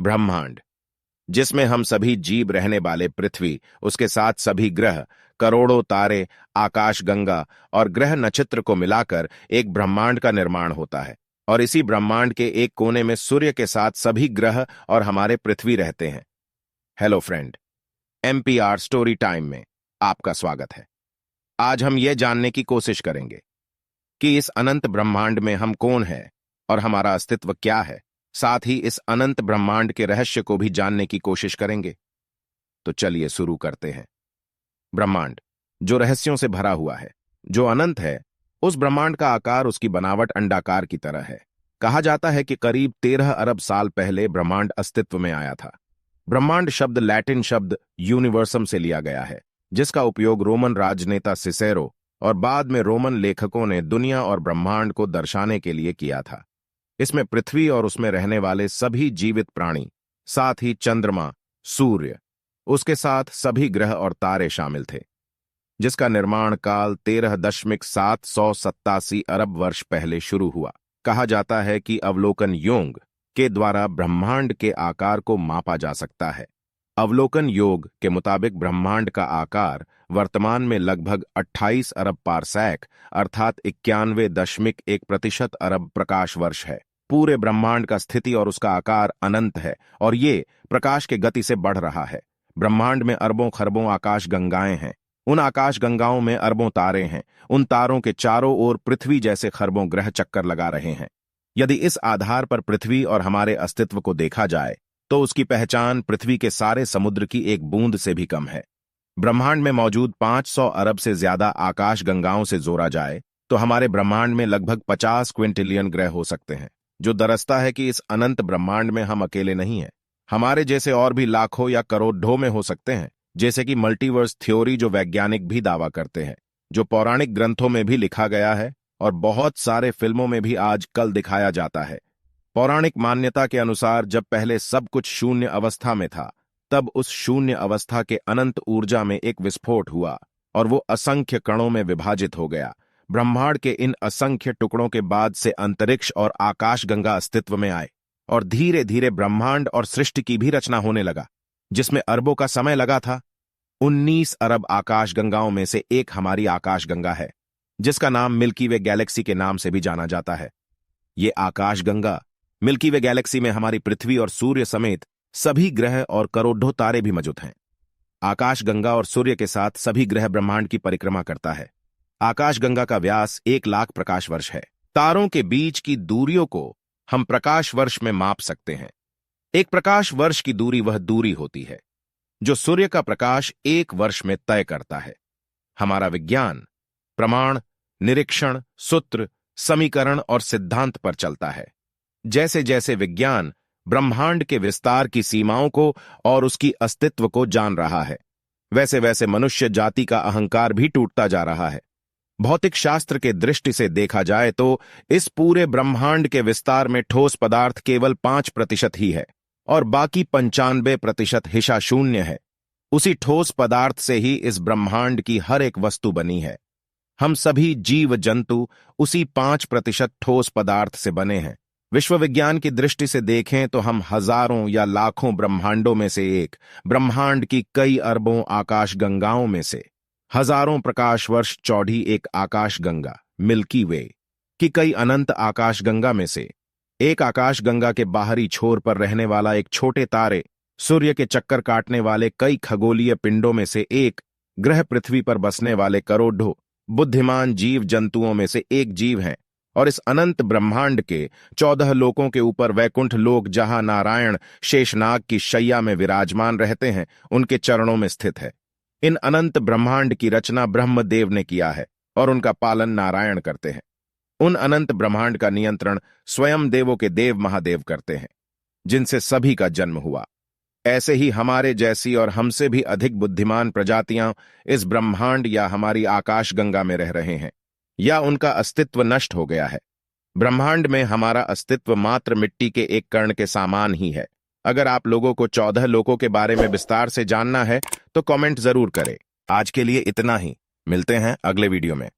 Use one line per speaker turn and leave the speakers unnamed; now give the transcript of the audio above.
ब्रह्मांड, जिसमें हम सभी जीव रहने वाले पृथ्वी, उसके साथ सभी ग्रह, करोड़ों तारे, आकाशगंगा और ग्रह नक्षत्र को मिलाकर एक ब्रह्मांड का निर्माण होता है। और इसी ब्रह्मांड के एक कोने में सूर्य के साथ सभी ग्रह और हमारे पृथ्वी रहते हैं। Hello friend, MPR story time में आपका स्वागत है। आज हम ये जानने की कोशिश करेंगे कि इस अनंत ब्रह्मांड में हम कौन हैं और हमारा अस्तित्व क्या है। साथ ही इस अनंत ब्रह्मांड के रहस्य को भी जानने की कोशिश करेंगे। तो चलिए शुरू करते हैं। ब्रह्मांड, जो रहस्यों से भरा हुआ है, जो अनंत है, उस ब्रह्मांड का आकार, उसकी बनावट अंडाकार की तरह है। कहा जाता है कि करीब 13 अरब साल पहले ब्रह्मांड अस्तित्व में आया था। ब्रह्मांड शब्द लैटिन शब्द यूनिवर्सम से लिया गया है, जिसका उपयोग रोमन राजनेता सिसेरो और बाद में रोमन लेखकों ने दुनिया और ब्रह्मांड को दर्शाने के लिए किया था। इसमें पृथ्वी और उसमें रहने वाले सभी जीवित प्राणी, साथ ही चंद्रमा, सूर्य, उसके साथ सभी ग्रह और तारे शामिल थे, जिसका निर्माण काल 13.787 अरब वर्ष पहले शुरू हुआ। कहा जाता है कि अवलोकन योग के द्वारा ब्रह्मांड के आकार को मापा जा सकता है। अवलोकन योग के मुताबिक ब्रह्मांड का आकार वर्तमान में लगभग 28 अरब पारसैक अर्थात 91.1% अरब प्रकाश वर्ष है। पूरे ब्रह्मांड का स्थिति और उसका आकार अनंत है और ये प्रकाश के गति से बढ़ रहा है। ब्रह्मांड में अरबों खरबों आकाश गंगाएं हैं। उन आकाश गंगाओं में अरबों तारे हैं। उन तारों के चारों ओर पृथ्वी जैसे खरबों ग्रह चक्कर लगा रहे हैं। यदि इस आधार पर पृथ्वी और हमारे अस्तित्व को देखा जाए तो उसकी पहचान पृथ्वी के सारे समुद्र की एक बूंद से भी कम है। ब्रह्मांड में मौजूद 500 अरब से ज्यादा आकाश गंगाओं से जोड़ा जाए तो हमारे ब्रह्मांड में लगभग 50 क्विंटिलियन ग्रह हो सकते हैं, जो दर्शाता है कि इस अनंत ब्रह्मांड में हम अकेले नहीं हैं। हमारे जैसे और भी लाखों या करोड़ों में हो सकते हैं, जैसे कि मल्टीवर्स थ्योरी, जो वैज्ञानिक भी दावा करते हैं, जो पौराणिक ग्रंथों में भी लिखा गया है और बहुत सारे फिल्मों में भी आजकल दिखाया जाता है। पौराणिक मान्यता के अनुसार जब पहले सब कुछ शून्य अवस्था में था, तब उस शून्य अवस्था के अनंत ऊर्जा में एक विस्फोट हुआ और वो असंख्य कणों में विभाजित हो गया। ब्रह्मांड के इन असंख्य टुकड़ों के बाद से अंतरिक्ष और आकाशगंगा अस्तित्व में आए और धीरे धीरे ब्रह्मांड और सृष्टि की भी रचना होने लगा, जिसमें अरबों का समय लगा था। 19 अरब आकाशगंगाओं में से एक हमारी आकाशगंगा है, जिसका नाम मिल्की वे गैलेक्सी के नाम से भी जाना जाता है। ये आकाशगंगा मिल्की वे गैलेक्सी में हमारी पृथ्वी और सूर्य समेत सभी ग्रह और करोड़ों तारे भी मौजूद हैं। आकाशगंगा और सूर्य के साथ सभी ग्रह ब्रह्मांड की परिक्रमा करता है। आकाशगंगा का व्यास 1 लाख प्रकाश वर्ष है। तारों के बीच की दूरियों को हम प्रकाश वर्ष में माप सकते हैं। एक प्रकाश वर्ष की दूरी वह दूरी होती है जो सूर्य का प्रकाश 1 वर्ष में तय करता है। हमारा विज्ञान प्रमाण, निरीक्षण, सूत्र, समीकरण और सिद्धांत पर चलता है। जैसे जैसे विज्ञान ब्रह्मांड के विस्तार की सीमाओं को और उसकी अस्तित्व को जान रहा है, वैसे वैसे मनुष्य जाति का अहंकार भी टूटता जा रहा है। भौतिक शास्त्र के दृष्टि से देखा जाए तो इस पूरे ब्रह्मांड के विस्तार में ठोस पदार्थ केवल 5% ही है और बाकी 95% हिस्सा शून्य है। उसी ठोस पदार्थ से ही इस ब्रह्मांड की हर एक वस्तु बनी है। हम सभी जीव जंतु उसी 5% ठोस पदार्थ से बने हैं। विश्व विज्ञान की दृष्टि से देखें तो हम हजारों या लाखों ब्रह्मांडों में से एक, ब्रह्मांड की कई अरबों आकाशगंगाओं में से हजारों प्रकाश वर्ष चौड़ी एक आकाशगंगा मिल्की वे की कई अनंत आकाशगंगा में से एक आकाशगंगा के बाहरी छोर पर रहने वाला एक छोटे तारे, सूर्य के चक्कर काटने वाले कई खगोलीय पिंडों में से एक, ग्रह पृथ्वी पर बसने वाले करोड़ों बुद्धिमान जीव जंतुओं में से एक जीव हैं और इस अनंत ब्रह्मांड के 14 लोकों के ऊपर वैकुंठ लोक, जहां नारायण शेषनाग की शैया में विराजमान रहते हैं, उनके चरणों में स्थित है। इन अनंत ब्रह्मांड की रचना ब्रह्मदेव ने किया है और उनका पालन नारायण करते हैं। उन अनंत ब्रह्मांड का नियंत्रण स्वयं देवों के देव महादेव करते हैं, जिनसे सभी का जन्म हुआ। ऐसे ही हमारे जैसी और हमसे भी अधिक बुद्धिमान प्रजातियां इस ब्रह्मांड या हमारी आकाशगंगा में रह रहे हैं, या उनका अस्तित्व नष्ट हो गया है। ब्रह्मांड में हमारा अस्तित्व मात्र मिट्टी के एक कण के समान ही है। अगर आप लोगों को 14 लोकों के बारे में विस्तार से जानना है तो कमेंट जरूर करें। आज के लिए इतना ही। मिलते हैं अगले वीडियो में।